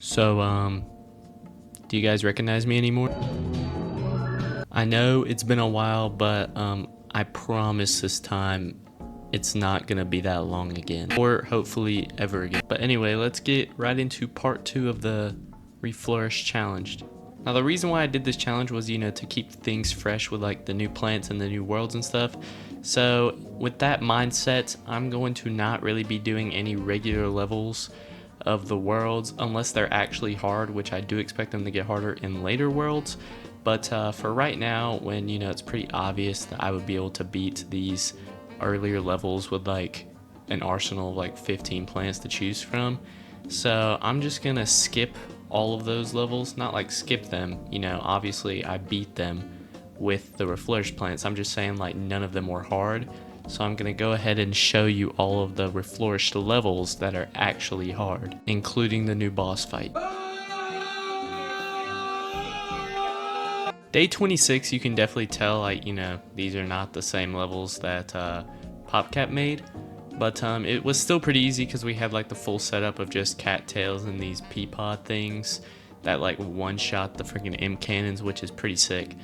So, do you guys recognize me anymore? I know it's been a while, but I promise this time it's not gonna be that long again, or hopefully ever again. But anyway, let's get right into part 2 of the Reflourished challenge. Now, the reason why I did this challenge was, to keep things fresh with like the new plants and the new worlds and stuff. So with that mindset, I'm going to not really be doing any regular levels of the worlds unless they're actually hard, which I do expect them to get harder in later worlds. But for right now, when it's pretty obvious that I would be able to beat these earlier levels with like an arsenal of like 15 plants to choose from, so I'm just gonna skip all of those levels. Not like skip them, obviously I beat them with the Reflourished plants. I'm just saying like none of them were hard. So I'm gonna go ahead and show you all of the Reflourished levels that are actually hard, including the new boss fight. Day 26, you can definitely tell like, these are not the same levels that PopCap made. But it was still pretty easy because we had like the full setup of just cattails and these pea pod things that like one-shot the freaking M cannons, which is pretty sick.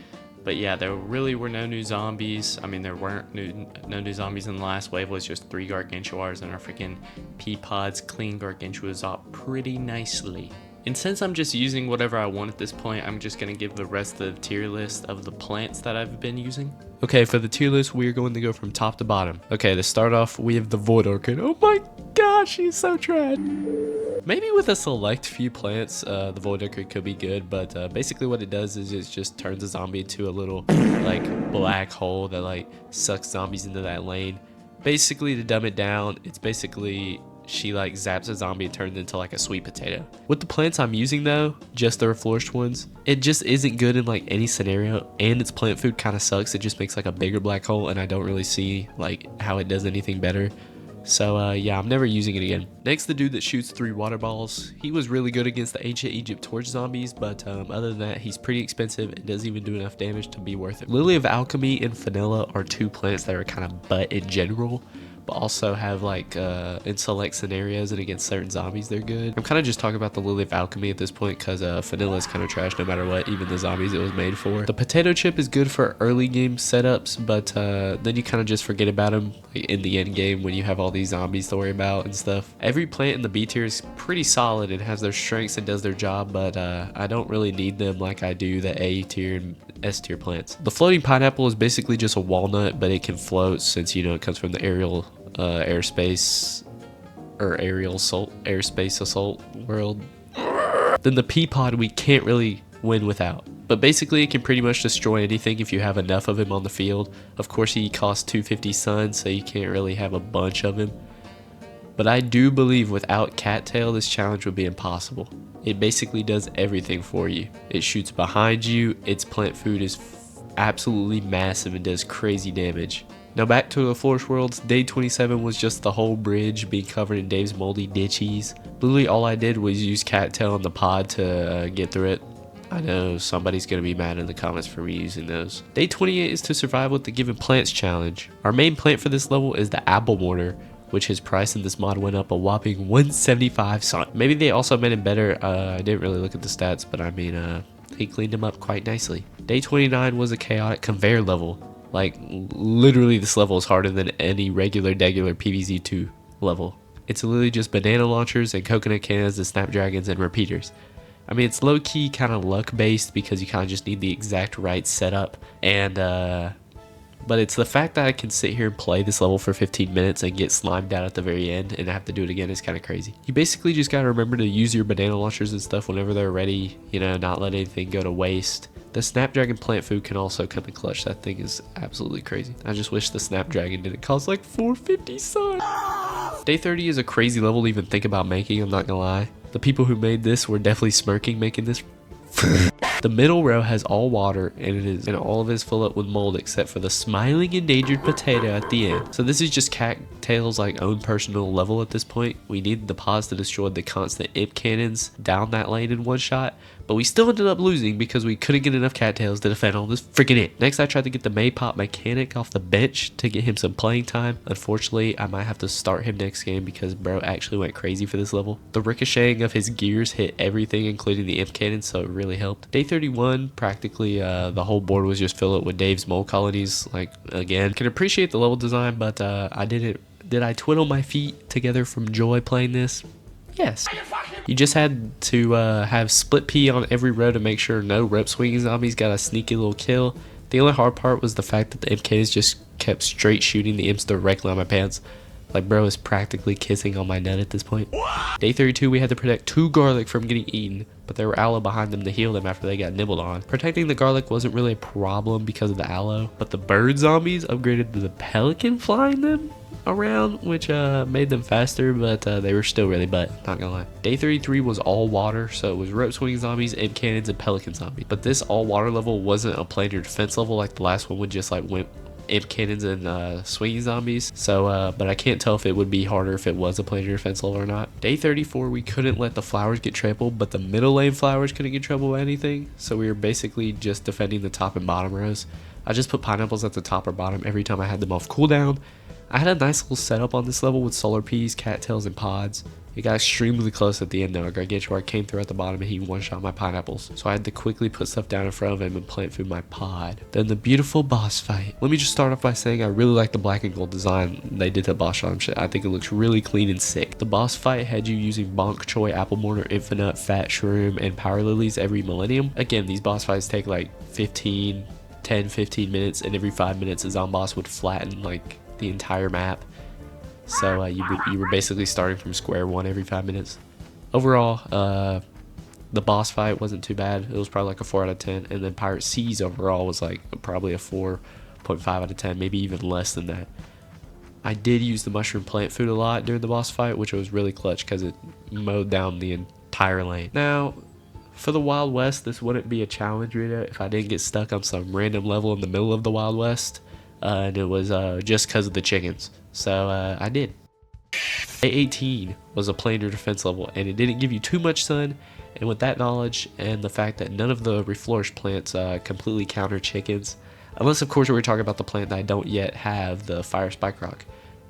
But yeah, there really were no new zombies. I mean, there weren't no new zombies in the last wave. It was just 3 Gargantuars, and our freaking pea pods clean Gargantuars up pretty nicely. And since I'm just using whatever I want at this point, I'm just going to give the rest of the tier list of the plants that I've been using. Okay, for the tier list, we're going to go from top to bottom. Okay, to start off, we have the Void Orchid. Oh my gosh, she's so trad. Maybe with a select few plants, the Void Orchid could be good, but basically what it does is it just turns a zombie into a little like black hole that like sucks zombies into that lane. Basically, to dumb it down, it's basically she like zaps a zombie and turns into like a sweet potato. With the plants I'm using though, just the Reflourished ones, it just isn't good in like any scenario, and its plant food kind of sucks. It just makes like a bigger black hole, and I don't really see like how it does anything better. So yeah, I'm never using it again. Next, the dude that shoots 3 water balls. He was really good against the ancient Egypt torch zombies, but other than that, he's pretty expensive and doesn't even do enough damage to be worth it. Lily of Alchemy and Vanilla are 2 plants that are kind of butt in general, but also have like in select scenarios and against certain zombies they're good. I'm kind of just talking about the Lily of Alchemy at this point because Vanilla is kind of trash no matter what, even the zombies it was made for. The potato chip is good for early game setups, but then you kind of just forget about them in the end game when you have all these zombies to worry about and stuff. Every plant in the B tier is pretty solid and has their strengths and does their job, but I don't really need them like I do the A tier and S tier plants. The floating pineapple is basically just a walnut, but it can float since it comes from the aerial airspace assault world. Then the pea pod we can't really win without, but basically it can pretty much destroy anything if you have enough of him on the field. Of course, he costs 250 sun, so you can't really have a bunch of him, but I do believe without cattail this challenge would be impossible. It basically does everything for you. It shoots behind you, its plant food is absolutely massive and does crazy damage. Now back to the Reflourished worlds. Day 27 was just the whole bridge being covered in Dave's moldy ditchies. Literally all I did was use cattail and the pod to get through it. I know somebody's going to be mad in the comments for me using those. Day 28 is to survive with the given plants challenge. Our main plant for this level is the apple mortar, which his price in this mod went up a whopping 175 sun. Maybe they also made it better. I didn't really look at the stats, but I mean he cleaned them up quite nicely. Day 29 was a chaotic conveyor level. Like literally this level is harder than any regular PvZ2 level. It's literally just banana launchers and coconut cannons and snapdragons and repeaters. I mean, it's low-key kind of luck based because you kind of just need the exact right setup, and but it's the fact that I can sit here and play this level for 15 minutes and get slimed out at the very end and have to do it again is kind of crazy. You basically just gotta remember to use your banana launchers and stuff whenever they're ready, not let anything go to waste. The Snapdragon plant food can also come in clutch. That thing is absolutely crazy. I just wish the Snapdragon didn't cost like 450 sun. Day 30 is a crazy level to even think about making, I'm not gonna lie. The people who made this were definitely smirking making this. The middle row has all water and all of it is filled up with mold except for the smiling endangered potato at the end. So this is just Cattail's like own personal level at this point. We need the pods to destroy the constant imp cannons down that lane in one shot, but we still ended up losing because we couldn't get enough cattails to defend all this freaking it. Next, I tried to get the Maypop mechanic off the bench to get him some playing time. Unfortunately, I might have to start him next game because bro actually went crazy for this level. The ricocheting of his gears hit everything, including the imp cannon, so it really helped. Day 31, practically the whole board was just filled up with Dave's mole colonies. Like, again, can appreciate the level design, but I didn't. Did I twiddle my feet together from joy playing this? Yes. You just had to have split P on every row to make sure no rope swinging zombies got a sneaky little kill. The only hard part was the fact that the imp cannons just kept straight shooting the imps directly on my pants. Like, bro is practically kissing on my nut at this point. Day 32, we had to protect 2 garlic from getting eaten, but there were aloe behind them to heal them after they got nibbled on. Protecting the garlic wasn't really a problem because of the aloe, but the bird zombies upgraded to the pelican flying them around, which made them faster, but they were still really butt, not gonna lie. Day 33 was all water, so it was rope swinging zombies, imp cannons, and pelican zombies. But this all water level wasn't a planar defense level like the last one would just like went imp cannons and swinging zombies, so but I can't tell if it would be harder if it was a planar defense level or not. Day 34, we couldn't let the flowers get trampled, but the middle lane flowers couldn't get trampled by anything, so we were basically just defending the top and bottom rows. I just put pineapples at the top or bottom every time I had them off cooldown. I had a nice little setup on this level with solar peas, cattails, and pods. It got extremely close at the end though. A Gargantuar came through at the bottom and he one-shot my pineapples. So I had to quickly put stuff down in front of him and plant food my pod. Then the beautiful boss fight. Let me just start off by saying I really like the black and gold design they did to boss shot shit. I think it looks really clean and sick. The boss fight had you using Bonk Choy, Apple Mortar, Infinite, Fat Shroom, and Power Lilies every millennium. Again, these boss fights take like 10-15 minutes, and every 5 minutes a zombie boss would flatten like the entire map. So you were basically starting from square one every 5 minutes. Overall, the boss fight wasn't too bad. It was probably like a 4 out of 10, and then Pirate Seas overall was like probably a 4.5 out of 10, maybe even less than that. I did use the mushroom plant food a lot during the boss fight, which was really clutch because it mowed down the entire lane. Now, for the Wild West, this wouldn't be a challenge really if I didn't get stuck on some random level in the middle of the Wild West. And it was just because of the chickens. So I did. Day 18 was a planar defense level, and it didn't give you too much sun. And with that knowledge and the fact that none of the Reflourished plants completely counter chickens, unless of course we're talking about the plant that I don't yet have, the Fire Spike Rock.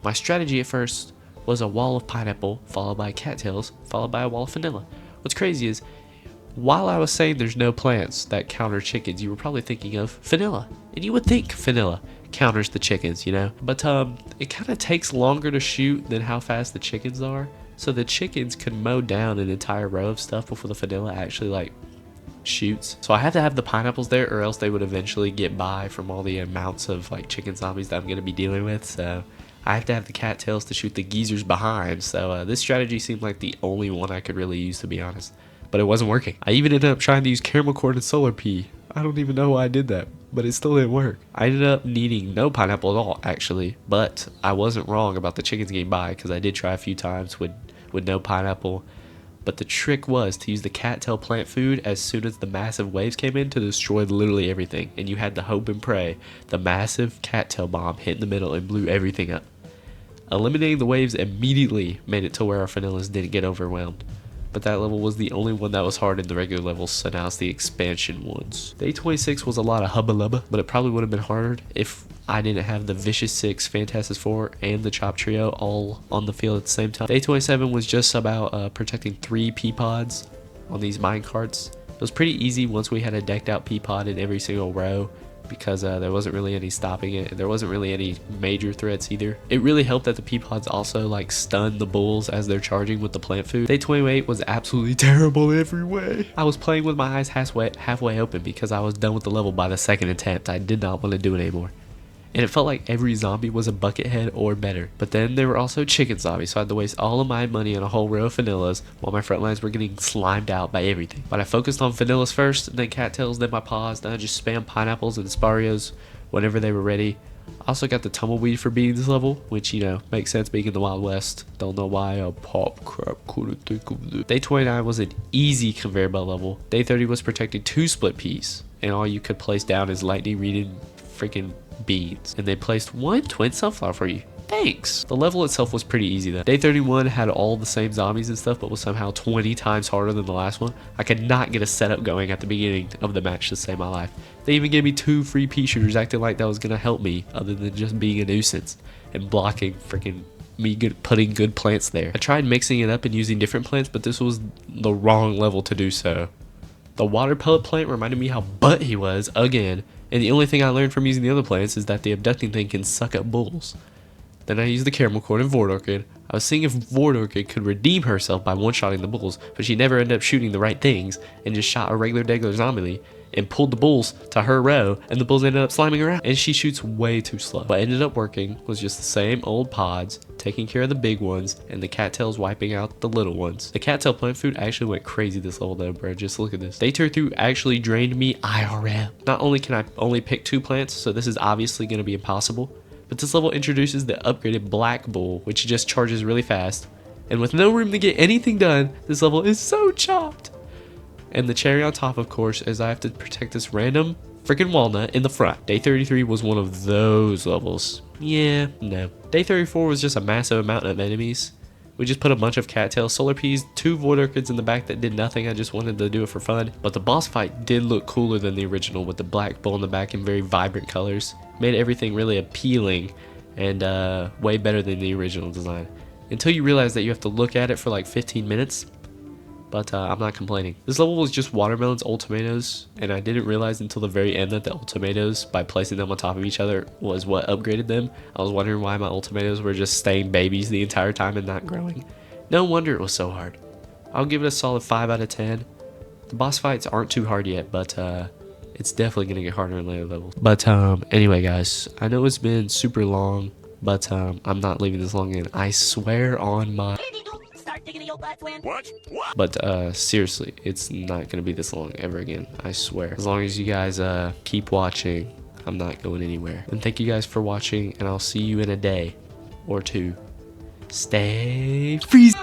My strategy at first was a wall of pineapple, followed by cattails, followed by a wall of vanilla. What's crazy is, while I was saying there's no plants that counter chickens, you were probably thinking of vanilla. And you would think vanilla counters the chickens, you know? But it kind of takes longer to shoot than how fast the chickens are. So the chickens could mow down an entire row of stuff before the vanilla actually like shoots. So I had to have the pineapples there, or else they would eventually get by from all the amounts of like chicken zombies that I'm going to be dealing with. So I have to have the cattails to shoot the geezers behind. So this strategy seemed like the only one I could really use, to be honest. But it wasn't working. I even ended up trying to use caramel corn and solar pea. I don't even know why I did that, but it still didn't work. I ended up needing no pineapple at all, actually, but I wasn't wrong about the chickens getting by, because I did try a few times with no pineapple. But the trick was to use the cattail plant food as soon as the massive waves came in to destroy literally everything, and you had to hope and pray the massive cattail bomb hit in the middle and blew everything up. Eliminating the waves immediately made it to where our vanillas didn't get overwhelmed. But that level was the only one that was hard in the regular levels, so now it's the expansion ones. Day 26 was a lot of hubba lubba, but it probably would have been harder if I didn't have the Vicious 6, Phantastus 4, and the Chop Trio all on the field at the same time. Day 27 was just about protecting 3 P-Pods on these mine carts. It was pretty easy once we had a decked out P-Pod in every single row, because there wasn't really any stopping it, and there wasn't really any major threats either. It really helped that the P-Pods also like stun the bulls as they're charging with the plant food. Day 28 was absolutely terrible every way. I was playing with my eyes halfway open because I was done with the level by the second attempt. I did not want to do it anymore. And it felt like every zombie was a bucket head or better. But then there were also chicken zombies, so I had to waste all of my money on a whole row of vanillas while my front lines were getting slimed out by everything. But I focused on vanillas first, then cattails, then my paws, then I just spammed pineapples and sparios whenever they were ready. I also got the tumbleweed for beating this level, which, you know, makes sense being in the Wild West. Don't know why a pop crap couldn't think of this. Day 29 was an easy conveyor belt level. Day 30 was protecting 2 split peas, and all you could place down is lightning reading freaking beans. And they placed 1 twin sunflower for you. thanks. The level itself was pretty easy though. Day 31 had all the same zombies and stuff, but was somehow 20 times harder than the last one. I could not get a setup going at the beginning of the match to save my life. They even gave me 2 free pea shooters, acting like that was gonna help me other than just being a nuisance and blocking freaking me putting good plants there. I tried mixing it up and using different plants, but this was the wrong level to do so. The water pellet plant reminded me how butt he was again, and the only thing I learned from using the other plants is that the abducting thing can suck up bulls. Then I used the caramel corn and Void Orchid. I was seeing if Void Orchid could redeem herself by one-shotting the bulls, but she never ended up shooting the right things and just shot a regular zombie and pulled the bulls to her row, and the bulls ended up sliming her out. And she shoots way too slow. What ended up working was just the same old pods, taking care of the big ones, and the cattails wiping out the little ones. The cattail plant food actually went crazy this level though, bro. Just look at this. Day 2 actually drained me IRL. Not only can I only pick 2 plants, so this is obviously going to be impossible, but this level introduces the upgraded black bull, which just charges really fast. And with no room to get anything done, this level is so chopped. And the cherry on top, of course, is I have to protect this random freaking walnut in the front. Day 33 was one of those levels. Yeah, no. Day 34 was just a massive amount of enemies. We just put a bunch of cattails, solar peas, 2 void orchids in the back that did nothing. I just wanted to do it for fun. But the boss fight did look cooler than the original, with the black bull in the back in very vibrant colors. Made everything really appealing and way better than the original design. Until you realize that you have to look at it for like 15 minutes. But I'm not complaining. This level was just watermelons, old tomatoes, and I didn't realize until the very end that the old tomatoes, by placing them on top of each other, was what upgraded them. I was wondering why my old tomatoes were just staying babies the entire time and not growing. No wonder it was so hard. I'll give it a solid 5 out of 10. The boss fights aren't too hard yet, but it's definitely going to get harder in later levels. But anyway, guys, I know it's been super long, but I'm not leaving this long in. I swear on my... What? But seriously, it's not gonna be this long ever again, I swear. As long as you guys keep watching, I'm not going anywhere. And thank you guys for watching, and I'll see you in a day or 2. Stay freezing.